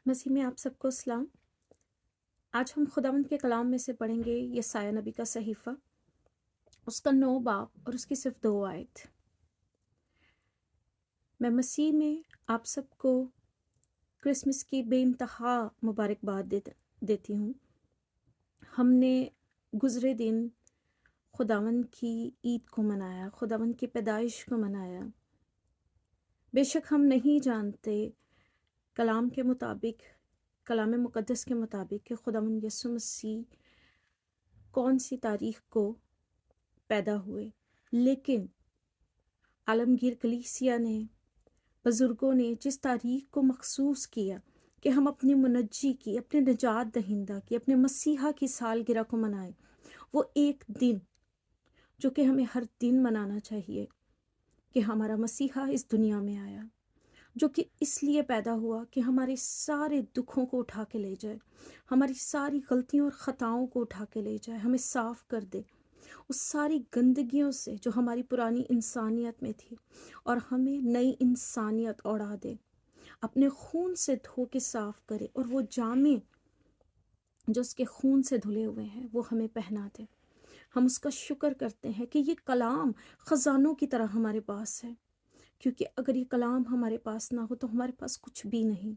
مسیح میں آپ سب کو سلام۔ آج ہم خداوند کے کلام میں سے پڑھیں گے یسایہ نبی کا صحیفہ، اس کا 9 باب اور اس کی صرف 2 آیت۔ میں مسیح میں آپ سب کو کرسمس کی بے انتہا مبارکباد دیتی ہوں۔ ہم نے گزرے دن خداوند کی عید کو منایا، خداوند کی پیدائش کو منایا۔ بے شک ہم نہیں جانتے کلام کے مطابق، کلام مقدس کے مطابق کہ خداوند یسوع مسیح کون سی تاریخ کو پیدا ہوئے، لیکن عالمگیر کلیسیا نے، بزرگوں نے جس تاریخ کو مخصوص کیا کہ ہم اپنے منجی کی، اپنے نجات دہندہ کی، اپنے مسیحا کی سالگرہ کو منائیں، وہ ایک دن جو کہ ہمیں ہر دن منانا چاہیے کہ ہمارا مسیحا اس دنیا میں آیا، جو کہ اس لیے پیدا ہوا کہ ہمارے سارے دکھوں کو اٹھا کے لے جائے، ہماری ساری غلطیوں اور خطاؤں کو اٹھا کے لے جائے، ہمیں صاف کر دے اس ساری گندگیوں سے جو ہماری پرانی انسانیت میں تھی، اور ہمیں نئی انسانیت اوڑھا دے، اپنے خون سے دھو کے صاف کرے، اور وہ جامے جو اس کے خون سے دھلے ہوئے ہیں وہ ہمیں پہنا دے۔ ہم اس کا شکر کرتے ہیں کہ یہ کلام خزانوں کی طرح ہمارے پاس ہے، کیونکہ اگر یہ کلام ہمارے پاس نہ ہو تو ہمارے پاس کچھ بھی نہیں۔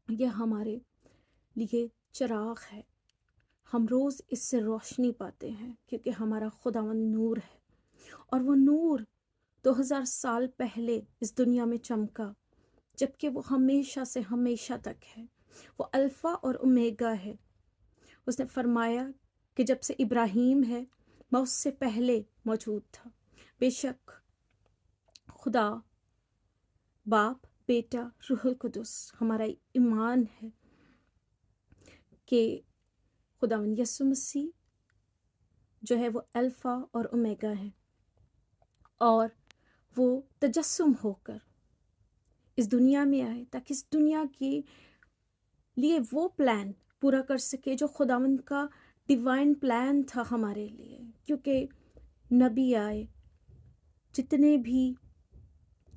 یہ ہمارے لیے چراغ ہے، ہم روز اس سے روشنی پاتے ہیں کیونکہ ہمارا خداوند نور ہے، اور وہ نور 2000 سال پہلے اس دنیا میں چمکا، جبکہ وہ ہمیشہ سے ہمیشہ تک ہے۔ وہ الفا اور اومیگا ہے۔ اس نے فرمایا کہ جب سے ابراہیم ہے میں اس سے پہلے موجود تھا۔ بے شک خدا باپ، بیٹا، روح القدس ہمارا ایمان ہے کہ خداوند یسوع مسیح جو ہے وہ الفا اور اومیگا ہے، اور وہ تجسم ہو کر اس دنیا میں آئے تاکہ اس دنیا کے لیے وہ پلان پورا کر سکے جو خداوند کا ڈیوائن پلان تھا ہمارے لیے، کیونکہ نبی آئے، جتنے بھی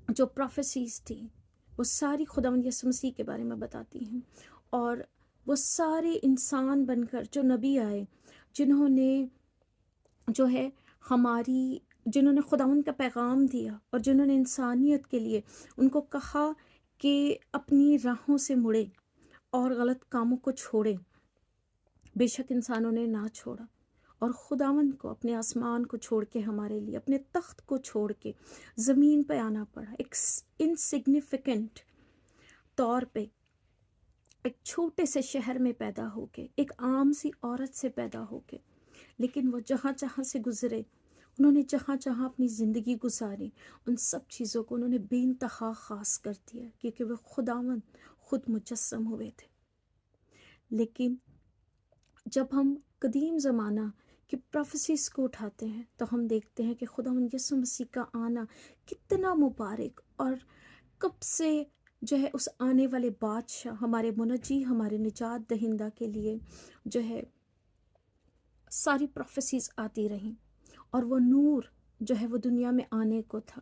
جو پروفیسیز تھی وہ ساری خداوند یسوع مسیح کے بارے میں بتاتی ہیں، اور وہ سارے انسان بن کر جو نبی آئے، جنہوں نے جو ہے جنہوں نے خداوند کا پیغام دیا، اور جنہوں نے انسانیت کے لیے ان کو کہا کہ اپنی راہوں سے مڑے اور غلط کاموں کو چھوڑے، بے شک انسانوں نے نہ چھوڑا، اور خداوند کو اپنے آسمان کو چھوڑ کے، ہمارے لیے اپنے تخت کو چھوڑ کے زمین پہ آنا پڑا، ایک انسگنیفیکنٹ طور پہ، ایک چھوٹے سے شہر میں پیدا ہو کے، ایک عام سی عورت سے پیدا ہو کے، لیکن وہ جہاں جہاں سے گزرے، انہوں نے جہاں جہاں اپنی زندگی گزاری، ان سب چیزوں کو انہوں نے بے انتہا خاص کر دیا، کیونکہ وہ خداوند خود مجسم ہوئے تھے۔ لیکن جب ہم قدیم زمانہ کی پروفیسیز کو اٹھاتے ہیں تو ہم دیکھتے ہیں کہ خداوند یسوع مسیح کا آنا کتنا مبارک، اور کب سے جو ہے اس آنے والے بادشاہ، ہمارے منجی، ہمارے نجات دہندہ کے لیے جو ہے ساری پروفیسیز آتی رہیں، اور وہ نور جو ہے وہ دنیا میں آنے کو تھا،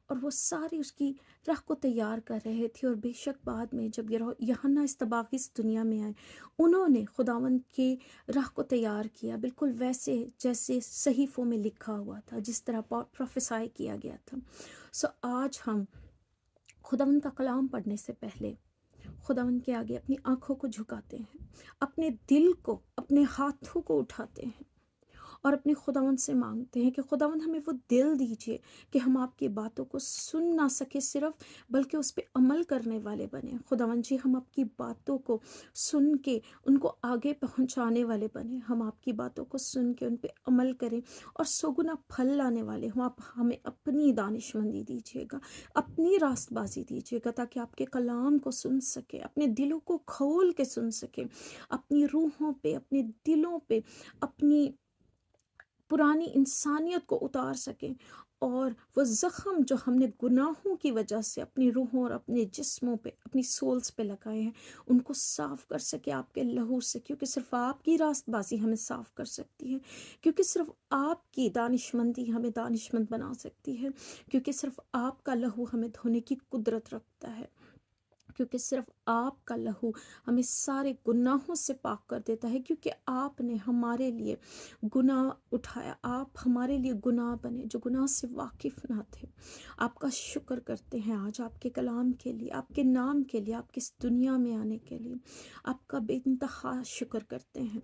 اور وہ ساری اس کی راہ کو تیار کر رہے تھے۔ اور بے شک بعد میں جب یوحنا اصطباغی اس دنیا میں آئے، انہوں نے خداوند کے راہ کو تیار کیا، بالکل ویسے جیسے صحیفوں میں لکھا ہوا تھا، جس طرح پروفیسائی کیا گیا تھا۔ آج ہم خداوند کا کلام پڑھنے سے پہلے خداوند کے آگے اپنی آنکھوں کو جھکاتے ہیں، اپنے دل کو، اپنے ہاتھوں کو اٹھاتے ہیں، اور اپنے خداوند سے مانگتے ہیں کہ خداوند ہمیں وہ دل دیجیے کہ ہم آپ کی باتوں کو سن نہ سکے صرف، بلکہ اس پہ عمل کرنے والے بنیں۔ خداوند جی، ہم آپ کی باتوں کو سن کے ان کو آگے پہنچانے والے بنیں، ہم آپ کی باتوں کو سن کے ان پہ عمل کریں اور سوگنا پھل لانے والے ہوں۔ آپ ہمیں اپنی دانش مندی دیجیے گا، اپنی راست بازی دیجیے گا، تاکہ آپ کے کلام کو سن سکے، اپنے دلوں کو کھول کے سن سکے، اپنی روحوں پہ، اپنے دلوں پہ اپنی پرانی انسانیت کو اتار سکیں، اور وہ زخم جو ہم نے گناہوں کی وجہ سے اپنی روحوں اور اپنے جسموں پہ، اپنی سولز پہ لگائے ہیں، ان کو صاف کر سکے آپ کے لہو سے، کیونکہ صرف آپ کی راست بازی ہمیں صاف کر سکتی ہے، کیونکہ صرف آپ کی دانش مندی ہمیں دانش مند بنا سکتی ہے، کیونکہ صرف آپ کا لہو ہمیں دھونے کی قدرت رکھتا ہے، کیونکہ صرف آپ کا لہو ہمیں سارے گناہوں سے پاک کر دیتا ہے، کیونکہ آپ نے ہمارے لیے گناہ اٹھایا، آپ ہمارے لیے گناہ بنے جو گناہ سے واقف نہ تھے۔ آپ کا شکر کرتے ہیں آج آپ کے کلام کے لیے، آپ کے نام کے لیے، آپ کی اس دنیا میں آنے کے لیے آپ کا بے انتہا شکر کرتے ہیں۔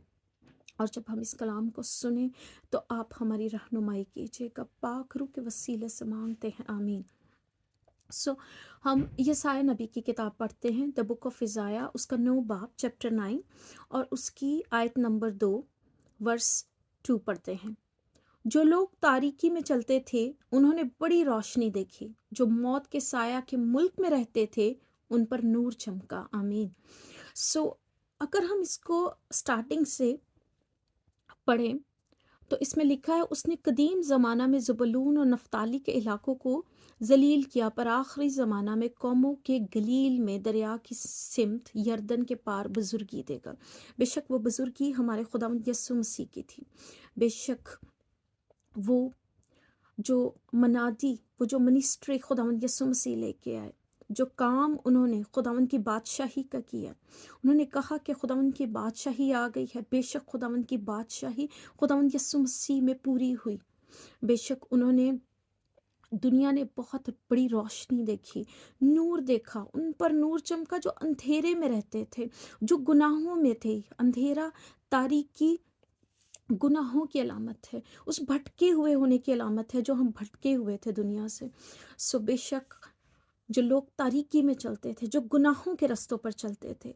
اور جب ہم اس کلام کو سنیں تو آپ ہماری رہنمائی کیجیے گا، پاک روح کے وسیلے سے مانگتے ہیں، آمین۔ ہم یسایہ نبی کی کتاب پڑھتے ہیں، دا بک آف یسایہ، اس کا 9 باب چیپٹر 9 اور اس کی آیت نمبر 2 ورس 2 پڑھتے ہیں۔ جو لوگ تاریکی میں چلتے تھے انہوں نے بڑی روشنی دیکھی، جو موت کے سایہ کے ملک میں رہتے تھے ان پر نور چمکا، آمین۔ اگر ہم اس کو سٹارٹنگ سے پڑھیں تو اس میں لکھا ہے، اس نے قدیم زمانہ میں زبلون اور نفتالی کے علاقوں کو ذلیل کیا، پر آخری زمانہ میں قوموں کے گلیل میں دریا کی سمت یردن کے پار بزرگی دے گا۔ بے شک وہ بزرگی ہمارے خداوند یسوع مسیح کی تھی، بے شک وہ جو منادی، وہ جو منسٹری خداوند یسوع مسیح لے کے آئے، جو کام انہوں نے خداوند کی بادشاہی کا کیا، انہوں نے کہا کہ خداوند کی بادشاہی آ گئی ہے، بے شک خداوند کی بادشاہی خداوند یسوع مسیح میں پوری ہوئی۔ بے شک انہوں نے، دنیا نے بہت بڑی روشنی دیکھی، نور دیکھا، ان پر نور چمکا جو اندھیرے میں رہتے تھے، جو گناہوں میں تھے۔ اندھیرا، تاریکی گناہوں کی علامت ہے، اس بھٹکے ہوئے ہونے کی علامت ہے جو ہم بھٹکے ہوئے تھے دنیا سے۔ بے شک جو لوگ تاریکی میں چلتے تھے، جو گناہوں کے رستوں پر چلتے تھے،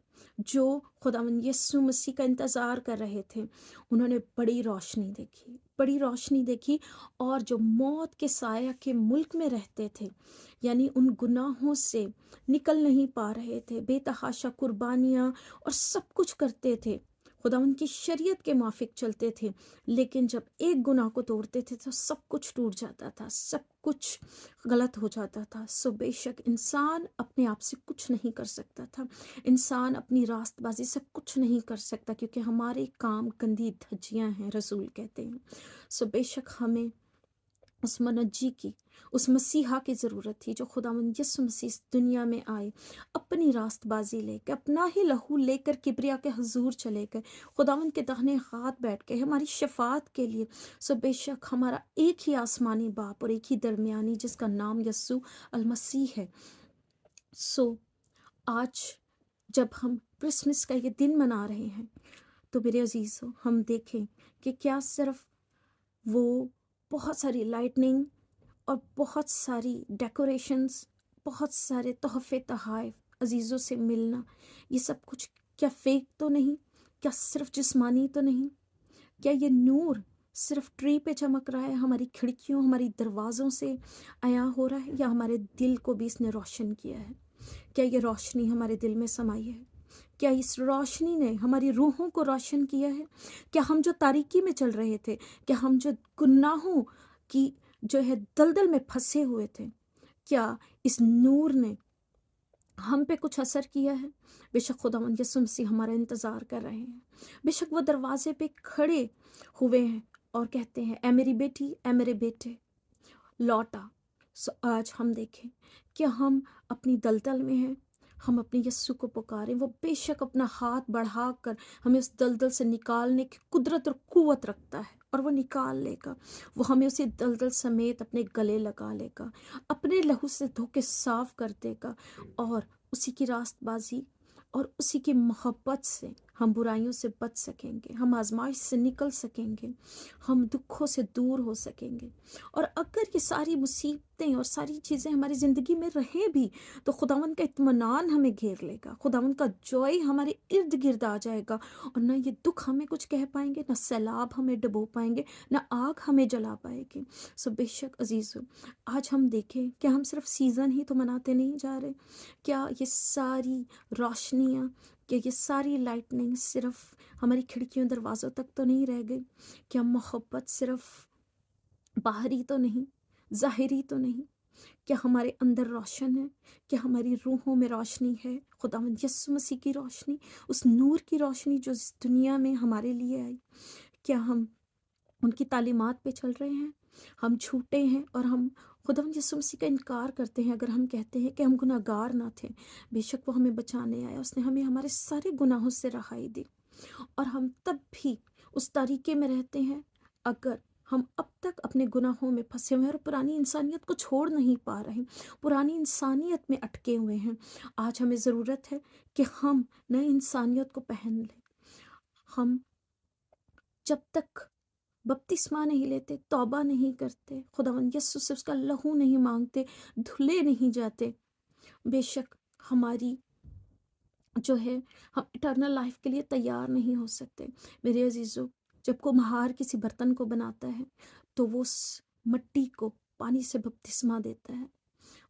جو خداوند یسوع مسیح کا انتظار کر رہے تھے، انہوں نے بڑی روشنی دیکھی، بڑی روشنی دیکھی۔ اور جو موت کے سایہ کے ملک میں رہتے تھے، یعنی ان گناہوں سے نکل نہیں پا رہے تھے، بے تحاشا قربانیاں اور سب کچھ کرتے تھے، خداوند کی شریعت کے موافق چلتے تھے، لیکن جب ایک گناہ کو توڑتے تھے تو سب کچھ ٹوٹ جاتا تھا، سب کچھ غلط ہو جاتا تھا۔ بے شک انسان اپنے آپ سے کچھ نہیں کر سکتا تھا، انسان اپنی راست بازی سے کچھ نہیں کر سکتا، کیونکہ ہمارے کام گندی دھجیاں ہیں، رسول کہتے ہیں۔ بے شک ہمیں اس منجی کی، اس مسیحا کی ضرورت تھی جو خداوند یسوع مسیح اس دنیا میں آئے، اپنی راست بازی لے کے، اپنا ہی لہو لے کر کبریا کے حضور چلے گئے، خداوند کے داہنے ہاتھ بیٹھ کے ہماری شفاعت کے لیے۔ بے شک ہمارا ایک ہی آسمانی باپ اور ایک ہی درمیانی، جس کا نام یسوع المسیح ہے۔ آج جب ہم کرسمس کا یہ دن منا رہے ہیں تو میرے عزیزو، ہم دیکھیں کہ کیا صرف وہ بہت ساری لائٹننگ اور بہت ساری ڈیکوریشنز، بہت سارے تحفے تحائف، عزیزوں سے ملنا، یہ سب کچھ کیا فیک تو نہیں؟ کیا صرف جسمانی تو نہیں؟ کیا یہ نور صرف ٹری پہ چمک رہا ہے، ہماری کھڑکیوں، ہماری دروازوں سے عیاں ہو رہا ہے، یا ہمارے دل کو بھی اس نے روشن کیا ہے؟ کیا یہ روشنی ہمارے دل میں سمائی ہے؟ کیا اس روشنی نے ہماری روحوں کو روشن کیا ہے؟ کیا ہم جو تاریکی میں چل رہے تھے، کیا ہم جو گناہوں کی جو ہے دلدل میں پھنسے ہوئے تھے، کیا اس نور نے ہم پہ کچھ اثر کیا ہے؟ بے شک خداوند یسوع مسیح ہمارا انتظار کر رہے ہیں، بے شک وہ دروازے پہ کھڑے ہوئے ہیں اور کہتے ہیں، اے میری بیٹی، اے میرے بیٹے، لوٹا۔ آج ہم دیکھیں کہ ہم اپنی دلدل میں ہیں، ہم اپنے یسوع کو پکاریں، وہ بے شک اپنا ہاتھ بڑھا کر ہمیں اس دلدل سے نکالنے کی قدرت اور قوت رکھتا ہے، اور وہ نکال لے گا، وہ ہمیں اسی دلدل سمیت اپنے گلے لگا لے گا، اپنے لہو سے دھو کے صاف کر دے گا، اور اسی کی راست بازی اور اسی کی محبت سے ہم برائیوں سے بچ سکیں گے، ہم آزمائش سے نکل سکیں گے، ہم دکھوں سے دور ہو سکیں گے۔ اور اگر یہ ساری مصیبتیں اور ساری چیزیں ہماری زندگی میں رہیں بھی تو خداوند کا اطمینان ہمیں گھیر لے گا، خداوند کا جوائے ہمارے ارد گرد آ جائے گا، اور نہ یہ دکھ ہمیں کچھ کہہ پائیں گے، نہ سیلاب ہمیں ڈبو پائیں گے، نہ آگ ہمیں جلا پائے گی۔ بے شک عزیزو، آج ہم دیکھیں کہ ہم صرف سیزن ہی تو مناتے نہیں جا رہے، کیا یہ ساری روشنیاں، کہ یہ ساری لائٹننگ صرف ہماری کھڑکیوں دروازوں تک تو نہیں رہ گئی؟ کیا محبت صرف باہری تو نہیں، ظاہری تو نہیں؟ کیا ہمارے اندر روشن ہے؟ کیا ہماری روحوں میں روشنی ہے؟ خداوند یسوع مسیح کی روشنی، اس نور کی روشنی جو اس دنیا میں ہمارے لیے آئی، کیا ہم ان کی تعلیمات پہ چل رہے ہیں؟ ہم جھوٹے ہیں اور ہم خداوند یسوع مسیح کا انکار کرتے ہیں اگر ہم کہتے ہیں کہ ہم گناہ گار نہ تھے۔ بے شک وہ ہمیں بچانے آیا، اس نے ہمیں ہمارے سارے گناہوں سے رہائی دی، اور ہم تب بھی اس طریقے میں رہتے ہیں اگر ہم اب تک اپنے گناہوں میں پھنسے ہوئے ہیں اور پرانی انسانیت کو چھوڑ نہیں پا رہے، پرانی انسانیت میں اٹکے ہوئے ہیں۔ آج ہمیں ضرورت ہے کہ ہم نئی انسانیت کو پہن لیں۔ ہم جب تک بپتسمہ نہیں لیتے، توبہ نہیں کرتے، خداوند یسوع سے اس کا لہو نہیں مانگتے، دھلے نہیں جاتے، بے شک ہماری جو ہے ہم اٹرنل لائف کے لیے تیار نہیں ہو سکتے۔ میرے عزیزو، جب کمہار کسی برتن کو بناتا ہے تو وہ اس مٹی کو پانی سے بپتسمہ دیتا ہے،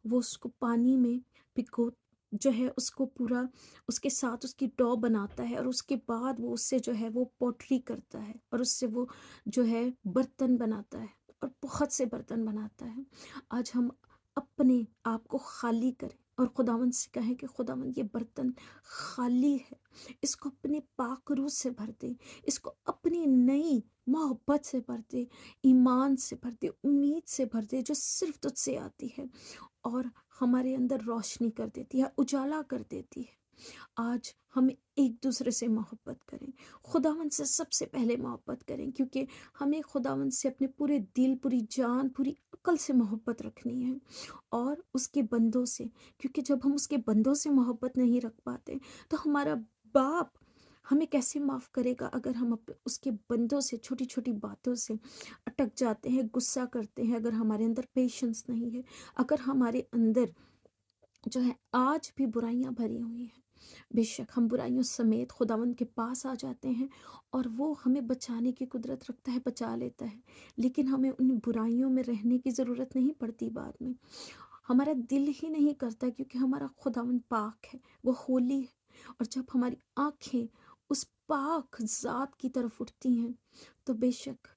وہ اس کو پانی میں پگو جو ہے اس کو پورا اس کے ساتھ اس کی ڈو بناتا ہے، اور اس کے بعد وہ اس سے جو ہے وہ پوٹری کرتا ہے، اور اس سے وہ جو ہے برتن بناتا ہے، اور بہت سے برتن بناتا ہے۔ آج ہم اپنے آپ کو خالی کریں اور خداوند سے کہیں کہ خداوند یہ برتن خالی ہے، اس کو اپنے پاک روح سے بھر دے، اس کو اپنی نئی محبت سے بھر دے، ایمان سے بھر دے، امید سے بھر دے جو صرف تجھ سے آتی ہے اور ہمارے اندر روشنی کر دیتی ہے، اجالا کر دیتی ہے۔ آج ہم ایک دوسرے سے محبت کریں، خداوند سے سب سے پہلے محبت کریں، کیونکہ ہمیں خداوند سے اپنے پورے دل، پوری جان، پوری عقل سے محبت رکھنی ہے، اور اس کے بندوں سے، کیونکہ جب ہم اس کے بندوں سے محبت نہیں رکھ پاتے تو ہمارا باپ ہمیں کیسے معاف کرے گا اگر ہم اس کے بندوں سے چھوٹی چھوٹی باتوں سے اٹک جاتے ہیں، غصہ کرتے ہیں، اگر ہمارے اندر پیشنس نہیں ہے، اگر ہمارے اندر جو ہے آج بھی برائیاں بھری ہوئی ہیں۔ بے شک ہم برائیوں سمیت خداوند کے پاس آ جاتے ہیں اور وہ ہمیں بچانے کی قدرت رکھتا ہے، بچا لیتا ہے، لیکن ہمیں ان برائیوں میں رہنے کی ضرورت نہیں پڑتی بعد میں۔ ہمارا دل ہی نہیں کرتا کیونکہ ہمارا خداوند پاک ہے، وہ ہولی ہے، اور جب ہماری آنکھیں اس پاک ذات کی طرف اٹھتی ہیں تو بے شک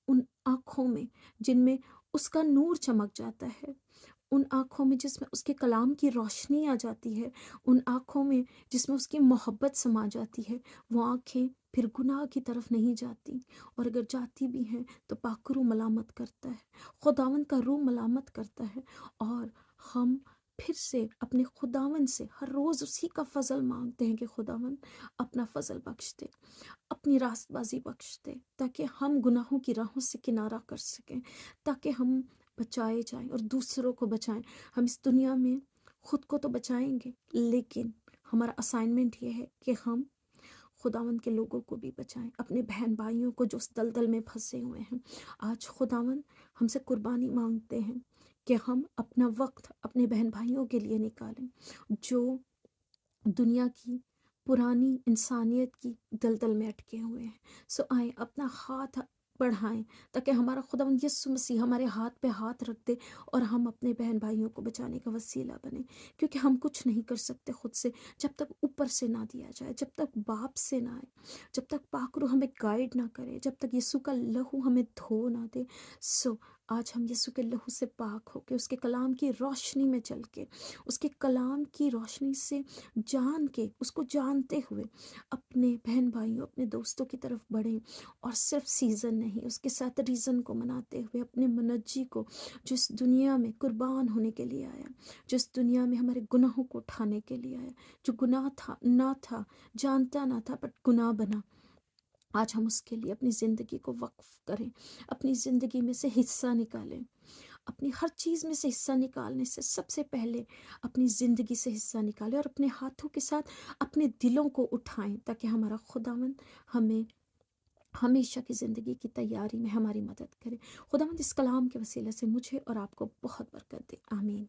ان آنکھوں میں جن میں اس کا نور چمک جاتا ہے، ان آنکھوں میں جس میں اس کے کلام کی روشنی آ جاتی ہے، ان آنکھوں میں جس میں اس کی محبت سما جاتی ہے، وہ آنکھیں پھر گناہ کی طرف نہیں جاتی، اور اگر جاتی بھی ہیں تو پاک روح ملامت کرتا ہے، خداوند کا روح ملامت کرتا ہے، اور ہم پھر سے اپنے خداوند سے ہر روز اسی کا فضل مانگتے ہیں کہ خداوند اپنا فضل بخش دے، اپنی راست بازی بخش دے، تاکہ ہم گناہوں کی راہوں سے کنارہ کر سکیں، تاکہ ہم بچائے جائیں اور دوسروں کو بچائیں۔ ہم اس دنیا میں خود کو تو بچائیں گے، لیکن ہمارا اسائنمنٹ یہ ہے کہ ہم خداوند کے لوگوں کو بھی بچائیں، اپنے بہن بھائیوں کو جو اس دلدل میں پھنسے ہوئے ہیں۔ آج خداوند ہم سے قربانی مانگتے ہیں کہ ہم اپنا وقت اپنے بہن بھائیوں کے لیے نکالیں جو دنیا کی پرانی انسانیت کی دلدل میں اٹکے ہوئے ہیں۔ سو آئیں اپنا ہاتھ بڑھائیں تاکہ ہمارا خداوند یسوع مسیح ہمارے ہاتھ پہ ہاتھ رکھ دے اور ہم اپنے بہن بھائیوں کو بچانے کا وسیلہ بنیں، کیونکہ ہم کچھ نہیں کر سکتے خود سے جب تک اوپر سے نہ دیا جائے، جب تک باپ سے نہ آئے، جب تک پاک روح ہمیں گائیڈ نہ کرے، جب تک یسوع کا لہو ہمیں دھو نہ دے۔ سو آج ہم یسوع کے لہو سے پاک ہو کے، اس کے کلام کی روشنی میں چل کے، اس کے کلام کی روشنی سے جان کے، اس کو جانتے ہوئے اپنے بہن بھائیوں، اپنے دوستوں کی طرف بڑھیں، اور صرف سیزن نہیں، اس کے ساتھ ریزن کو مناتے ہوئے اپنے منجی کو جو اس دنیا میں قربان ہونے کے لیے آیا، جو اس دنیا میں ہمارے گناہوں کو اٹھانے کے لیے آیا، جو گناہ تھا نہ تھا، جانتا نہ تھا بٹ گناہ بنا، آج ہم اس کے لیے اپنی زندگی کو وقف کریں، اپنی زندگی میں سے حصہ نکالیں۔ اپنی ہر چیز میں سے حصہ نکالنے سے سب سے پہلے اپنی زندگی سے حصہ نکالیں، اور اپنے ہاتھوں کے ساتھ اپنے دلوں کو اٹھائیں تاکہ ہمارا خداوند ہمیں ہمیشہ کی زندگی کی تیاری میں ہماری مدد کرے۔ خداوند اس کلام کے وسیلے سے مجھے اور آپ کو بہت برکت دے، آمین۔